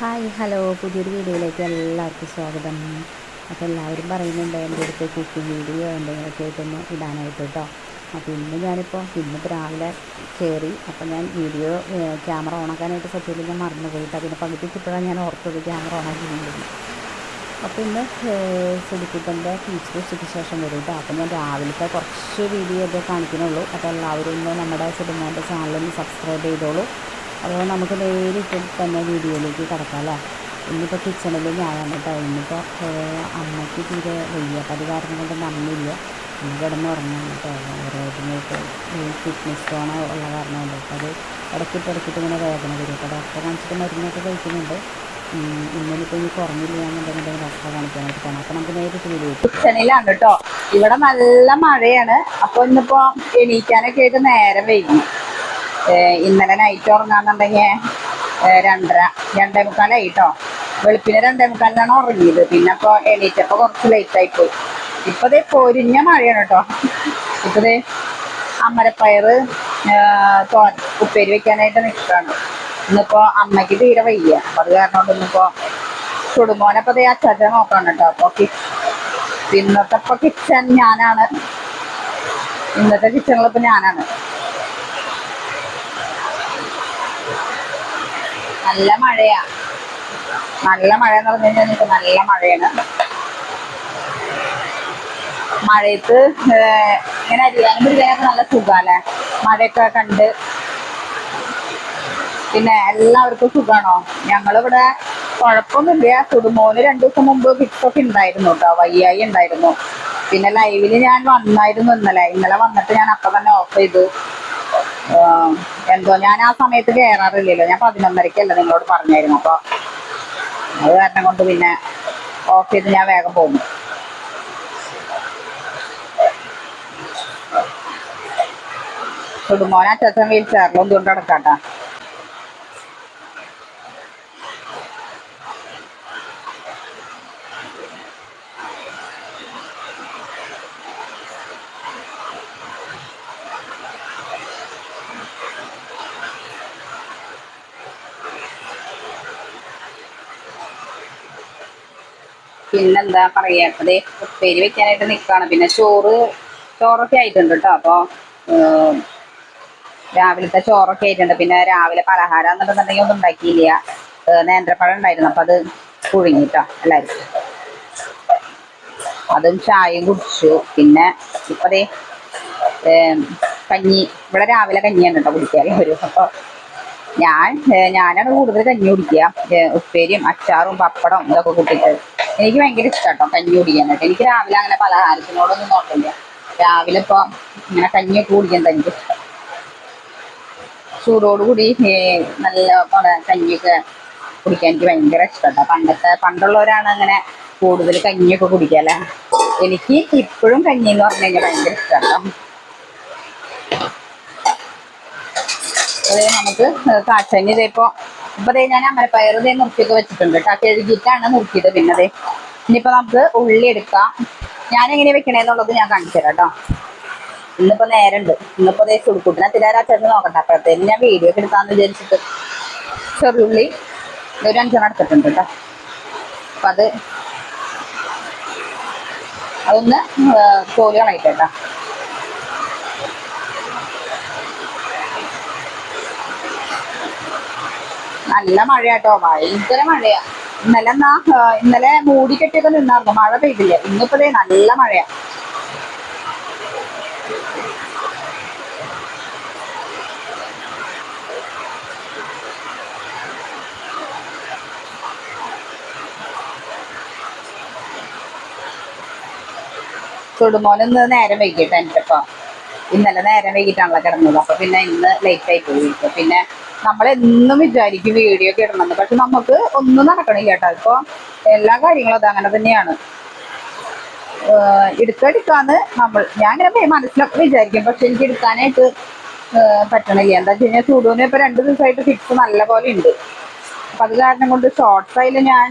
Hi hello പുതിയൊരു വീഡിയോയിലേക്ക് എല്ലാവർക്കും സ്വാഗതം. അപ്പോൾ എല്ലാവരും പറയുന്നുണ്ട് എൻ്റെ അടുത്ത് കുക്കിംഗ് വീഡിയോ എന്തെങ്കിലുമൊക്കെ ആയിട്ടൊന്ന് ഇടാനായിട്ട് കേട്ടോ. അപ്പോൾ ഇന്നിപ്പോൾ രാവിലെ കയറി അപ്പോൾ ഞാൻ വീഡിയോ ക്യാമറ ഓണാക്കാനായിട്ട് സത്യത്തിൽ ഞാൻ മറന്നു പോയിട്ട് അതിന് പകുതിക്കിപ്പോഴാണ് ഞാൻ ഓർത്തത് ക്യാമറ ഓണാക്കിയിട്ടുണ്ടെങ്കിൽ. അപ്പോൾ ഇന്ന് സുഡിക്കുട്ടൻ്റെ ടീച്ചർ ഉച്ചയ്ക്ക് ശേഷം വരും കേട്ടോ. അപ്പോൾ ഞാൻ രാവിലത്തെ കുറച്ച് വീഡിയോ ഒക്കെ കാണിക്കുന്നുള്ളൂ. അപ്പോൾ എല്ലാവരും ഒന്ന് നമ്മുടെ സുഡിമോൻ്റെ ചാനലൊന്ന് സബ്സ്ക്രൈബ് ചെയ്തോളൂ. അപ്പോൾ നമുക്ക് നേരിട്ട് തന്നെ വീഡിയോയിലേക്ക് കിടക്കാം അല്ലേ. ഇന്നിപ്പോൾ കിച്ചണിൽ ഞാനാണ് കേട്ടോ. ഇന്നിപ്പോൾ അമ്മയ്ക്ക് തീരെ വയ്യ, അപ്പോൾ അത് കാരണം കൊണ്ട് നന്നില്ല. ഇന്ന് കിടന്ന് ഉറങ്ങാൻ കേട്ടോ. ഓരോന്നിനായിട്ട് കിഡ്നി സ്റ്റോൺ ഉള്ള കാരണം കൊണ്ട് അപ്പോൾ അത് ഇടയ്ക്കിട്ട് ഇങ്ങനെ വേദന വരും. അപ്പോൾ ഡോക്ടറെ കാണിച്ചിട്ട് മരുന്നൊക്കെ കഴിക്കുന്നുണ്ട്. ഇന്നിപ്പോൾ ഇനി കുറഞ്ഞില്ല എന്നുണ്ടെങ്കിൽ ഡോക്ടറെ കാണിക്കാനായിട്ട് പോകണം. അപ്പോൾ നമുക്ക് നേരിട്ട് വീഡിയോ കിച്ചണിലാണ് കേട്ടോ. ഇവിടെ നല്ല മഴയാണ്. അപ്പോൾ ഇന്നിപ്പോൾ എണീക്കാനൊക്കെ ആയിട്ട് നേരം വൈകി. ഇന്നലെ നൈറ്റ് ഉറങ്ങാന്നുണ്ടെങ്കിൽ 2:30 കേട്ടോ. വെളുപ്പിന് 2:45 ഉറങ്ങിയത്. പിന്നെ അപ്പോൾ എണീറ്റപ്പോൾ കുറച്ച് ലേറ്റായിപ്പോയി. ഇപ്പോൾ ദേ പൊരിഞ്ഞ മഴയാണ് കേട്ടോ. ഇപ്പോൾ ദേ അമരപ്പയർ ഉപ്പേരി വെക്കാനായിട്ട് നിൽക്കുകയാണ്. ഇന്നിപ്പോൾ അമ്മയ്ക്ക് തീരെ വയ്യ. അപ്പം അത് കാരണം കൊണ്ട് ഇന്നിപ്പോൾ ചുടുമോനപ്പോൾ ദേ അച്ചാച്ച നോക്കാണ് കേട്ടോ. അപ്പോൾ ഇന്നത്തെ ഇപ്പോൾ കിച്ചൺ ഞാനാണ്. ഇന്നത്തെ കിച്ചണിലിപ്പോൾ ഞാനാണ്. നല്ല മഴയാ. നല്ല മഴ എന്ന് പറഞ്ഞു കഴിഞ്ഞാൽ ഇപ്പൊ നല്ല മഴയാണ്. മഴയത്ത് ഇങ്ങനെ അരിയാനും പിടിക്കാനൊക്കെ നല്ല സുഖാല്ലേ. മഴയൊക്കെ കണ്ട്. പിന്നെ എല്ലാവർക്കും സുഖാണോ? ഞങ്ങളിവിടെ കുഴപ്പമൊന്നുമില്ല. ചുടുമോന് 2 ദിവസം മുമ്പ് ഫിക്സൊക്കെ ഉണ്ടായിരുന്നു കേട്ടോ. വയ്യായി ഉണ്ടായിരുന്നു. പിന്നെ ലൈവില് ഞാൻ വന്നായിരുന്നു ഇന്നലെ വന്നിട്ട് ഞാൻ അപ്പം തന്നെ ഓഫ് ചെയ്തു. എന്തോ ഞാൻ ആ സമയത്ത് കയറാറില്ലല്ലോ. ഞാൻ 11:30-ക്കല്ല നിങ്ങളോട് പറഞ്ഞായിരുന്നു. അപ്പോൾ അത് കാരണം കൊണ്ട് പിന്നെ ഓഫ് ചെയ്ത് ഞാൻ വേഗം പോകും. ചുടുമോനെ അച്ഛൻ വീൽ ചെയറിലും കൊണ്ട് കിടക്കാട്ടാ. പിന്നെന്താ പറയാത്തത്, ഉപ്പേരി വെക്കാനായിട്ട് നിൽക്കുകയാണ്. പിന്നെ ചോറൊക്കെ ആയിട്ടുണ്ട് കേട്ടോ. അപ്പോൾ രാവിലത്തെ ചോറൊക്കെ ആയിട്ടുണ്ട്. പിന്നെ രാവിലെ പലഹാരം എന്നുണ്ടെന്നുണ്ടെങ്കിൽ ഒന്നും ഉണ്ടാക്കിയില്ല. നേന്ത്രപ്പഴം ഉണ്ടായിരുന്നു. അപ്പം അത് പുഴുങ്ങിട്ടോ എല്ലാവരും. അതും ചായയും കുടിച്ചു. പിന്നെ ഇപ്പം അതേ കഞ്ഞി, ഇവിടെ രാവിലെ കഞ്ഞിയാണ് കേട്ടോ കുടിക്കാൻ വരും. അപ്പോൾ ഞാനാണ് കൂടുതൽ കഞ്ഞി കുടിക്കുക. ഉപ്പേരിയും അച്ചാറും പപ്പടവും ഇതൊക്കെ കൂട്ടിയിട്ട് എനിക്ക് ഭയങ്കര ഇഷ്ടമാട്ടോ കഞ്ഞി കുടിക്കാനായിട്ട്. എനിക്ക് രാവിലെ അങ്ങനെ പലഹാരത്തിനോടൊന്നും നോക്കില്ല. രാവിലെ ഇപ്പോൾ ഇങ്ങനെ കഞ്ഞിയൊക്കെ കുടിക്കാൻ എനിക്ക് ഇഷ്ടം. ചൂടോടുകൂടി നല്ല പോലെ കഞ്ഞിയൊക്കെ കുടിക്കാൻ എനിക്ക് ഭയങ്കര ഇഷ്ടമാട്ടോ. പണ്ടുള്ളവരാണ് അങ്ങനെ കൂടുതൽ കഞ്ഞിയൊക്കെ കുടിക്കുക അല്ലേ. എനിക്ക് ഇപ്പോഴും കഞ്ഞി എന്ന് പറഞ്ഞു കഴിഞ്ഞാൽ ഭയങ്കര ഇഷ്ടമാട്ടോ. അതേ നമുക്ക് കാച്ചഞ്ഞി ഇതേപ്പോൾ ഇപ്പം ഞാൻ അമരപ്പയർ മുറിക്കൊക്കെ വെച്ചിട്ടുണ്ട് കേട്ടോ. കഴുകിയിട്ടാണ് മുറിക്കിയത്. പിന്നെ അതെ ഇനിയിപ്പോൾ നമുക്ക് ഉള്ളി എടുക്കാം. ഞാനെങ്ങനെയാണ് വെക്കണേന്നുള്ളത് ഞാൻ കാണിച്ചു തരാം കേട്ടോ. ഇന്നിപ്പോൾ നേരമുണ്ട്. ഇന്നിപ്പോൾ അതേ ചുടുക്കൂട്ടിനെ തിരാരാച്ചേർന്ന് നോക്കട്ടെ. അപ്പോഴത്തേനും ഞാൻ വീഡിയോ ഒക്കെ എടുക്കാമെന്ന് വിചാരിച്ചിട്ട് ചെറിയുള്ളി ഒരു 5 എടുത്തിട്ടുണ്ട് കേട്ടോ. അപ്പം അതൊന്ന് കോല് കളയട്ടെ കേട്ടോ. നല്ല മഴയാട്ടോ, ഭയങ്കര മഴയാ. ഇന്നലെ മൂടി കെട്ടിയൊക്കെ നിന്നായിരുന്നു, മഴ പെയ്തില്ല. ഇന്നിപ്പോ നല്ല മഴയാ. ചുടുമോനിന്ന് നേരം വൈകിട്ട് എനിക്കിപ്പോ ഇന്നലെ നേരം വൈകിട്ടാണല്ലോ കിടന്നത്. അപ്പൊ പിന്നെ ഇന്ന് ലേറ്റ് ആയി പോയി. പിന്നെ നമ്മളെന്നും വിചാരിക്കും വീഡിയോ ഒക്കെ ഇടണമെന്ന്, പക്ഷെ നമുക്ക് ഒന്നും നടക്കണില്ല കേട്ടോ. ഇപ്പോൾ എല്ലാ കാര്യങ്ങളും അത് അങ്ങനെ തന്നെയാണ്. എടുക്കാന്ന് ഞാൻ ഇങ്ങനെ മനസ്സിലൊക്കെ വിചാരിക്കും, പക്ഷെ എനിക്ക് എടുക്കാനായിട്ട് പറ്റണില്ല. എന്താ വെച്ച് കഴിഞ്ഞാൽ ചൂടുവിന് ഇപ്പോൾ 2 ദിവസമായിട്ട് ഫിക്സ് നല്ല പോലെ ഉണ്ട്. അപ്പം അത് കാരണം കൊണ്ട് ഷോർട്ട്സ് അതിൽ ഞാൻ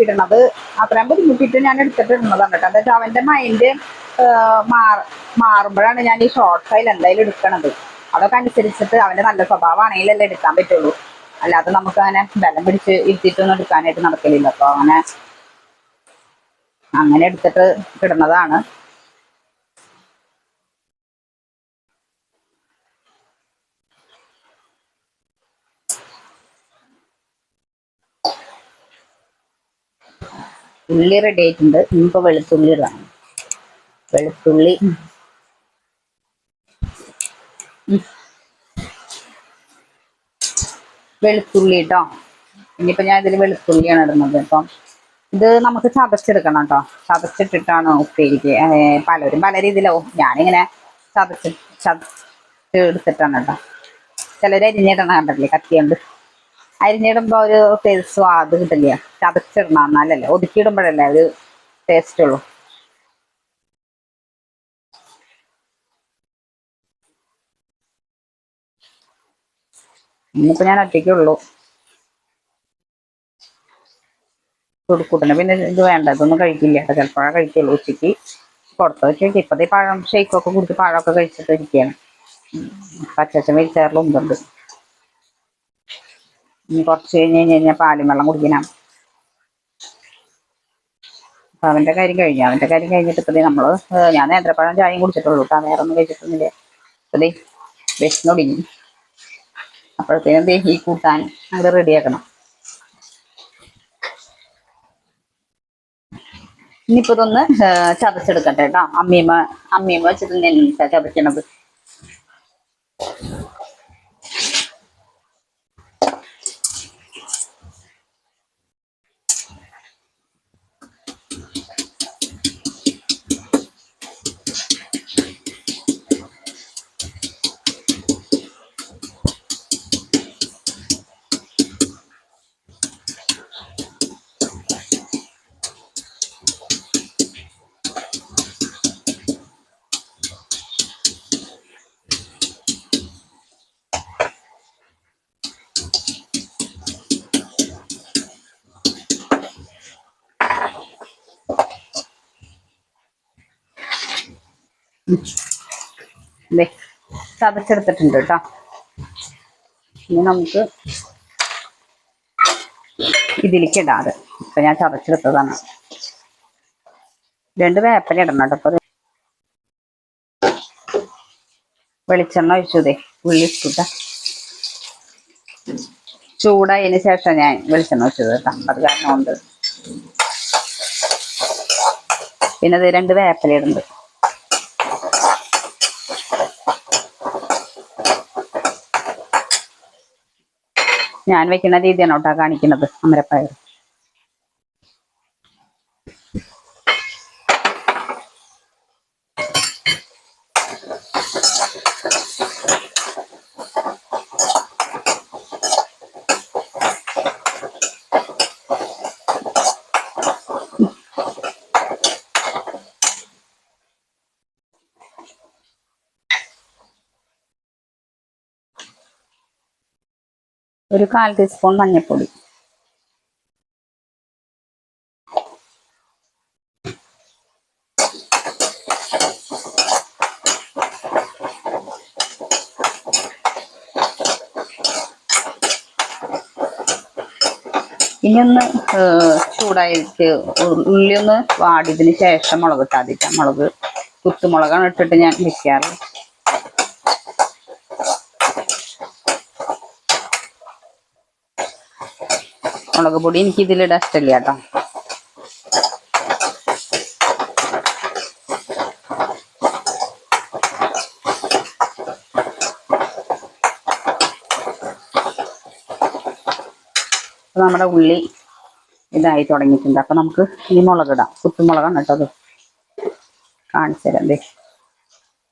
ഇടണത് അത്രയും ബുദ്ധിമുട്ടിയിട്ട് ഞാൻ എടുത്തിട്ട് ഇടുന്നതാണ് കേട്ടോ. എന്താ വെച്ചാൽ അവൻ്റെ മൈൻഡ് മാറുമ്പോഴാണ് ഞാൻ ഈ ഷോർട്ട്സ് അതിൽ എന്തായാലും എടുക്കണത്. അതൊക്കെ അനുസരിച്ചിട്ട് അവൻ്റെ നല്ല സ്വഭാവമാണെങ്കിലല്ലേ എടുക്കാൻ പറ്റുള്ളൂ. അല്ലാതെ നമുക്ക് അങ്ങനെ ബലം പിടിച്ച് ഇരുത്തിയിട്ടൊന്നും എടുക്കാനായിട്ട് നടക്കലില്ല. അപ്പോൾ അങ്ങനെ എടുത്തിട്ട് ഇടുന്നതാണ്. ഉള്ളി റെഡി ആയിട്ടുണ്ട്. ഇനിയിപ്പോൾ വെളുത്തുള്ളി ഇടാം. വെളുത്തുള്ളി കേട്ടോ. ഇനിയിപ്പോൾ ഞാൻ ഇതിൽ വെളുത്തുള്ളിയാണ് ഇടുന്നത്. അപ്പം ഇത് നമുക്ക് ചതച്ചെടുക്കണം കേട്ടോ. ചതച്ചിട്ടിട്ടാണ് ഉപ്പേരിക്ക്. പലരും പല രീതിയിലാവും. ഞാനിങ്ങനെ ചതച്ചെടുത്തിട്ടാണ് കേട്ടോ. ചിലർ അരിഞ്ഞിടണം കണ്ടല്ലേ, കത്തിയുണ്ട്. അരിഞ്ഞിടുമ്പോൾ ഒരു ടേസ്റ്റ് സ്വാദ് കിട്ടില്ല. ചതച്ചിടണം എന്നാലല്ലേ, ഒതുക്കിയിടുമ്പോഴല്ലേ ഒരു ടേസ്റ്റ് ഉള്ളൂ. ഇന്നിപ്പോൾ ഞാൻ ഒറ്റയ്ക്കുള്ളൂ. കൊടുക്കൂട്ടനെ പിന്നെ ഇത് വേണ്ട, ഇതൊന്നും കഴിക്കില്ല. ചിലപ്പോഴാണ് കഴിക്കുള്ളൂ. ഉച്ചയ്ക്ക് പുറത്ത് വെച്ച് ഇപ്പോഴത്തെ പഴം ഷെയ്ക്കൊക്കെ കുടിച്ച് പഴമൊക്കെ കഴിച്ചിട്ട് ഇരിക്കുകയാണ്. പച്ചച്ചൻ വെച്ചാറിലൊന്നുണ്ട്. ഇനി കുറച്ച് കഴിഞ്ഞാൽ പാലും വെള്ളം കുടിക്കണം. അപ്പം അവൻ്റെ കാര്യം കഴിഞ്ഞിട്ട് ഇപ്പം നമ്മൾ ഞാൻ നേന്ത്രപ്പഴം ചായയും കുടിച്ചിട്ടുള്ളൂ കേട്ടോ. വേറെ ഒന്നും കഴിച്ചിട്ടൊന്നുമില്ല. ഇപ്പം വിശന്നൊടുങ്ങി. അപ്പോഴത്തേനും ഈ കൂട്ടാൻ അങ്ങോട്ട് റെഡിയാക്കണം. ഇനിയിപ്പോൾ ഇതൊന്ന് ചതച്ചെടുക്കട്ടെ കേട്ടോ. അമ്മീമ വെച്ചിട്ട് നെല്ലിച്ച ചതയ്ക്കണത്. ചതച്ചെടുത്തിട്ടുണ്ട് കേട്ടോ. ഇനി നമുക്ക് ഇതിലേക്ക് ഇടാതെ ഇപ്പൊ ഞാൻ ചതച്ചെടുത്തതാണ്. 2 വേപ്പില ഇടണം കേട്ടോ. അപ്പൊ വെളിച്ചെണ്ണ ഒഴിച്ചതേ ഉള്ളി ഇട്ടിട്ട ചൂടായതിന് ശേഷം ഞാൻ വെളിച്ചെണ്ണ ഒഴിച്ചത് കേട്ടോ. അത് കാരണം കൊണ്ട് പിന്നെ അത് 2 വേപ്പില ഇടുന്നുണ്ട്. ഞാൻ വെക്കുന്ന രീതിയാണ് കേട്ടോ കാണിക്കുന്നത്. അമരപ്പയർ ഒരു 1/4 ടീസ്പൂൺ മഞ്ഞൾപ്പൊടി, ഇനി ഒന്ന് ചൂടായിട്ട് ഉള്ളി ഒന്ന് വാടിയതിന് ശേഷം മുളക് ഇട്ടാതിരിക്കാം. കുത്തുമുളകാണ് ഇട്ടിട്ട് ഞാൻ വെക്കാറ്. മുളക് പൊടി എനിക്ക് ഇതിലിടാൻ ഇഷ്ടമില്ല കേട്ടോ. അപ്പോൾ നമ്മുടെ ഉള്ളി ഇതായി തുടങ്ങിയിട്ടുണ്ട്. അപ്പം നമുക്ക് ഈ മുളകിടാം. കുത്തുമുളകാണ് കേട്ടോ. അത് കാണിച്ചു തരാം.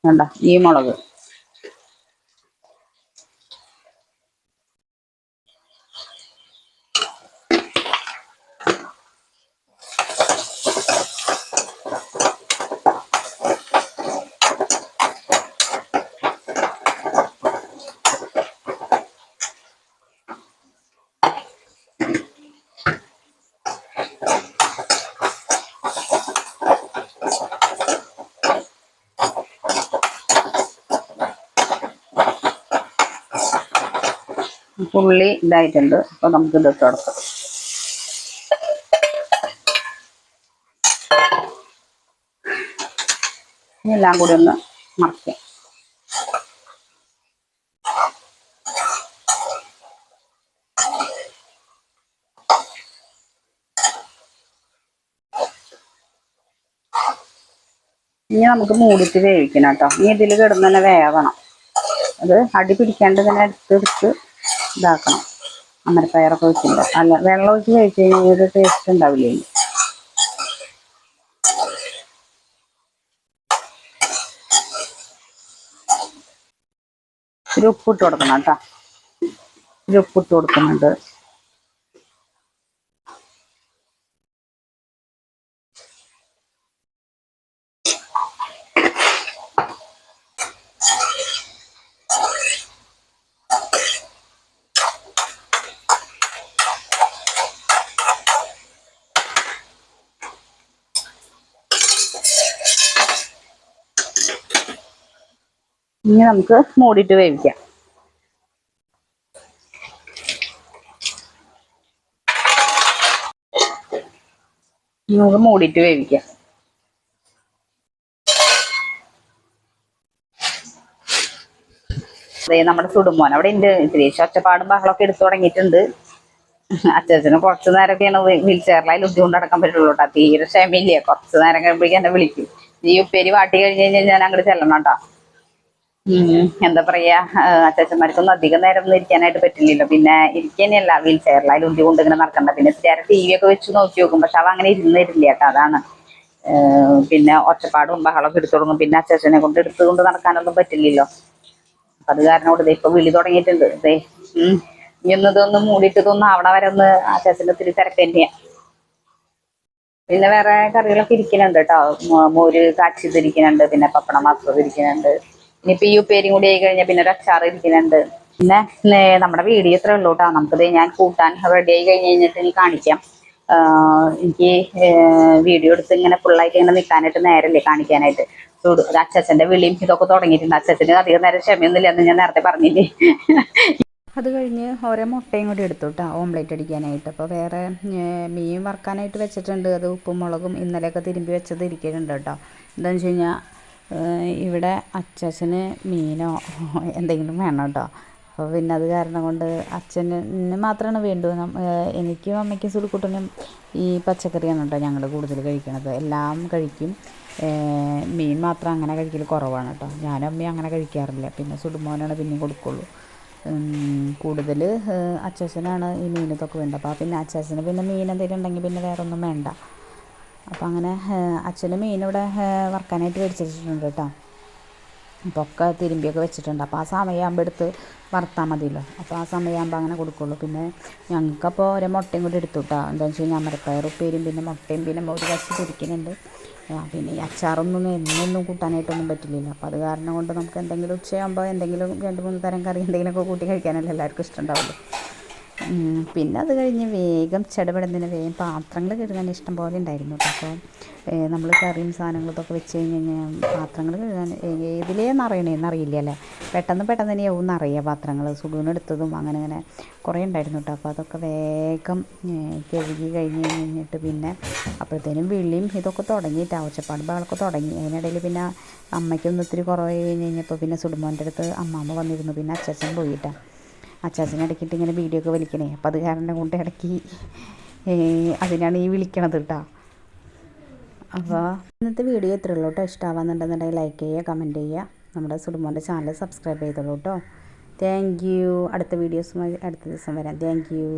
വേണ്ട ഈ മുളക് ഉള്ളി ഇതായിട്ടുണ്ട്. അപ്പോൾ നമുക്ക് ഇത് ഇട്ട് കൊടുക്കാം. എല്ലാം കൂടി ഒന്ന് മറക്കാം. ഇനി നമുക്ക് മൂടിയിട്ട് വേവിക്കണം കേട്ടോ. ഇനി ഇതിൽ കിടന്ന് തന്നെ വേവണം. അത് അടി പിടിക്കാണ്ട് തന്നെ എടുത്ത് ഇതാക്കണം. അമരപ്പയറൊക്കെ വെക്കുമ്പോൾ അല്ല വെള്ളം ഒഴിച്ച് കഴിച്ച് കഴിഞ്ഞാൽ ഒരു ടേസ്റ്റ് ഉണ്ടാവില്ലേ. ഒരു ഉപ്പിട്ട് കൊടുക്കണം കേട്ടോ. ഒരു ഉപ്പിട്ട് കൊടുക്കുന്നുണ്ട്. ഇനി നമുക്ക് മൂടിയിട്ട് വേവിക്കാം. നമുക്ക് മൂടിയിട്ട് വേവിക്കാം. അതേ നമ്മുടെ സുടുമോൻ അവിടെ ഉണ്ട്. ഇത്തിരി ഒച്ചപ്പാടും ബഹളമൊക്കെ എടുത്തു തുടങ്ങിയിട്ടുണ്ട്. അച്ഛന് കുറച്ചു നേരമൊക്കെയാണ് വീൽ ചെയറിലായി ലുദ്ധി കൊണ്ട് നടക്കാൻ പറ്റുള്ളൂ കേട്ടോ. തീരെ ക്ഷമയില്ല. കുറച്ചു നേരം കഴിയുമ്പോഴേക്കും എന്നെ വിളിക്കും. ഈ ഉപ്പേരി വാട്ടി കഴിഞ്ഞ് കഴിഞ്ഞാൽ ഞാൻ അങ്ങോട്ട് ചെല്ലണം കേട്ടോ. എന്താ പറയാ, അച്ഛന്മാർക്കൊന്നും അധികം നേരം ഒന്നും ഇരിക്കാനായിട്ട് പറ്റില്ലല്ലോ. പിന്നെ ഇരിക്കാനല്ല, വീൽ ചെയറിലായി ലുദ്ധി കൊണ്ട് ഇങ്ങനെ നടക്കണ്ട. പിന്നെ നേരെ TV ഒക്കെ വെച്ച് നോക്കി നോക്കും. പക്ഷെ അവ അങ്ങനെ ഇരുന്നിരില്ല കേട്ടോ. അതാണ്. പിന്നെ ഒച്ചപ്പാടും ബഹളമൊക്കെ എടുത്തു തുടങ്ങും. പിന്നെ അച്ഛനെ കൊണ്ട് എടുത്തുകൊണ്ട് നടക്കാനൊന്നും പറ്റില്ലല്ലോ. അപ്പൊ അത് കാരണം കൊണ്ട് ഇപ്പൊ വിളി തുടങ്ങിയിട്ടുണ്ട്. ഇനി ഇതൊന്നും മൂടിയിട്ട് ഇതൊന്നും അവിടെ വരെ ഒന്ന് അച്ഛൻ്റെ ഒത്തിരി തിരക്ക് തന്നെയാ. പിന്നെ വേറെ കറികളൊക്കെ ഇരിക്കുന്നുണ്ട് കേട്ടോ. മോര് കാച്ചിതിരിക്കുന്നുണ്ട്. പിന്നെ പപ്പടം വറുത്തതിരിക്കുന്നുണ്ട്. ഇനിയിപ്പോൾ ഈ ഉപ്പേരിയും കൂടി ആയി കഴിഞ്ഞാൽ പിന്നെ ഒരു അച്ചാർ ഇരിക്കുന്നുണ്ട്. പിന്നെ നമ്മുടെ വീഡിയോ ഇത്രേ ഉള്ളൂ കേട്ടോ. നമുക്കിത് ഞാൻ കൂട്ടാൻ റെഡി ആയി കഴിഞ്ഞ് കഴിഞ്ഞിട്ട് ഇനി കാണിക്കാം. എനിക്ക് വീഡിയോ എടുത്ത് ഇങ്ങനെ ഫുള്ളായിട്ട് ഇങ്ങനെ നിൽക്കാനായിട്ട് നേരല്ലേ കാണിക്കാനായിട്ട്. അച്ഛൻ്റെ വിളിയും ഇതൊക്കെ തുടങ്ങിയിട്ടുണ്ട്. അച്ഛന് അധികം നേരം ക്ഷമയൊന്നുമില്ല എന്ന് ഞാൻ നേരത്തെ പറഞ്ഞില്ലേ. അത് കഴിഞ്ഞ് ഓരോ മുട്ടയും കൂടി എടുത്തു കേട്ടോ, ഓംലേറ്റ് അടിക്കാനായിട്ട്. അപ്പോൾ വേറെ മീൻ വറുക്കാനായിട്ട് വെച്ചിട്ടുണ്ട്. അത് ഉപ്പും മുളകും ഇന്നലെയൊക്കെ തിരുമ്പി വെച്ചത് ഇരിക്കുന്നുണ്ട് കേട്ടോ. എന്താണെന്ന് വെച്ച് കഴിഞ്ഞാൽ ഇവിടെ അച്ഛന് മീനോ എന്തെങ്കിലും വേണം കേട്ടോ. അപ്പോൾ പിന്നെ അത് കാരണം കൊണ്ട് അച്ഛന് മാത്രമാണ് വേണ്ടത്. എനിക്കും അമ്മയ്ക്കും സുടുക്കുട്ടനും ഈ പച്ചക്കറിയാണ് കേട്ടോ ഞങ്ങൾ കൂടുതൽ കഴിക്കണത്. എല്ലാം കഴിക്കും. മീൻ മാത്രം അങ്ങനെ കഴിക്കൽ കുറവാണ് കേട്ടോ. ഞാനും അമ്മയും അങ്ങനെ കഴിക്കാറില്ല. പിന്നെ സുടുമോനാണ് പിന്നെയും കൊടുക്കുള്ളൂ. കൂടുതൽ അച്ചാച്ചനാണ് ഈ മീനത്തൊക്കെ വേണ്ടത്. അപ്പോൾ പിന്നെ അച്ചാച്ചന് പിന്നെ മീൻ എന്തെങ്കിലും ഉണ്ടെങ്കിൽ പിന്നെ വേറെ ഒന്നും വേണ്ട. അപ്പോൾ അങ്ങനെ അച്ഛന് മീനിവിടെ വറുക്കാനായിട്ട് മേടിച്ച് വെച്ചിട്ടുണ്ട് കേട്ടോ. അപ്പോൾ ഒക്കെ തിരുമ്പിയൊക്കെ വെച്ചിട്ടുണ്ട്. അപ്പോൾ ആ സമയമാകുമ്പോൾ എടുത്ത് വറുത്താൽ മതിയല്ലോ. അപ്പോൾ ആ സമയമാകുമ്പോൾ അങ്ങനെ കൊടുക്കുള്ളൂ. പിന്നെ ഞങ്ങൾക്കപ്പോൾ ഒരു മുട്ടയും കൂടി എടുത്തു കേട്ടോ. എന്താണെന്ന് വെച്ച് കഴിഞ്ഞാൽ അമരപ്പയർ ഉപ്പേരിയും പിന്നെ മുട്ടയും പിന്നെ ഒരു കശി പൊരിക്കുന്നുണ്ട്. പിന്നെ ഈ അച്ചാറൊന്നും എന്നൊന്നും കൂട്ടാനായിട്ടൊന്നും പറ്റില്ലല്ലോ. അപ്പോൾ അത് കാരണം കൊണ്ട് നമുക്ക് എന്തെങ്കിലും ഉച്ചയാകുമ്പോൾ എന്തെങ്കിലും 2-3 തരം കറി എന്തെങ്കിലുമൊക്കെ കൂട്ടി കഴിക്കാനല്ലേ എല്ലാവർക്കും ഇഷ്ടമുണ്ടാവുള്ളൂ. പിന്നെ അത് കഴിഞ്ഞ് വേഗം ചടപടന്ന് വേഗം പാത്രങ്ങൾ കഴുകാൻ ഇഷ്ടം പോലെ ഉണ്ടായിരുന്നു കേട്ടോ. അപ്പോൾ നമ്മൾ കറിയും സാധനങ്ങളും ഇതൊക്കെ വെച്ച് കഴിഞ്ഞ് കഴിഞ്ഞാൽ പാത്രങ്ങൾ കഴുകാൻ ഏതിലേ നിറയണേന്ന് അറിയില്ല അല്ലേ. പെട്ടെന്ന് തന്നെയാവും നിറയുക പാത്രങ്ങൾ. സുഖൂനെടുത്തതും അങ്ങനെ കുറേ ഉണ്ടായിരുന്നു കേട്ടോ. അപ്പോൾ അതൊക്കെ വേഗം കഴുകി കഴിഞ്ഞിട്ട് പിന്നെ അപ്പോഴത്തേനും വിളിയും ഇതൊക്കെ തുടങ്ങിയിട്ടാണ്. ഒച്ചപ്പാട് ബഹളമൊക്കെ തുടങ്ങി. അതിനിടയിൽ പിന്നെ അമ്മയ്ക്കൊന്നും ഒത്തിരി കുറവായി കഴിഞ്ഞപ്പോൾ പിന്നെ സുടുമോൻ്റെ അടുത്ത് അമ്മാമ്മ വന്നിരുന്നു. പിന്നെ അച്ചാച്ചൻ പോയിട്ടാണ്. അച്ചാച്ചനെ ഇടയ്ക്കിട്ട് ഇങ്ങനെ വീഡിയോ ഒക്കെ വലിക്കണേ. അപ്പോൾ അത് കാരണം കൊണ്ട് ഇടയ്ക്ക് അതിനാണ് ഈ വിളിക്കണത് കേട്ടോ. അപ്പോൾ ഇന്നത്തെ വീഡിയോ ഇത്രയേ ഉള്ളൂ കേട്ടോ. ഇഷ്ടമാവാന്നുണ്ടെന്നുണ്ടെങ്കിൽ ലൈക്ക് ചെയ്യുക, കമൻറ്റ് ചെയ്യുക. നമ്മുടെ സുടുമോൻ്റെ ചാനൽ സബ്സ്ക്രൈബ് ചെയ്തോളൂ കേട്ടോ. Thank you. അടുത്ത വീഡിയോസുമായി അടുത്ത ദിവസം വരാം. Thank you.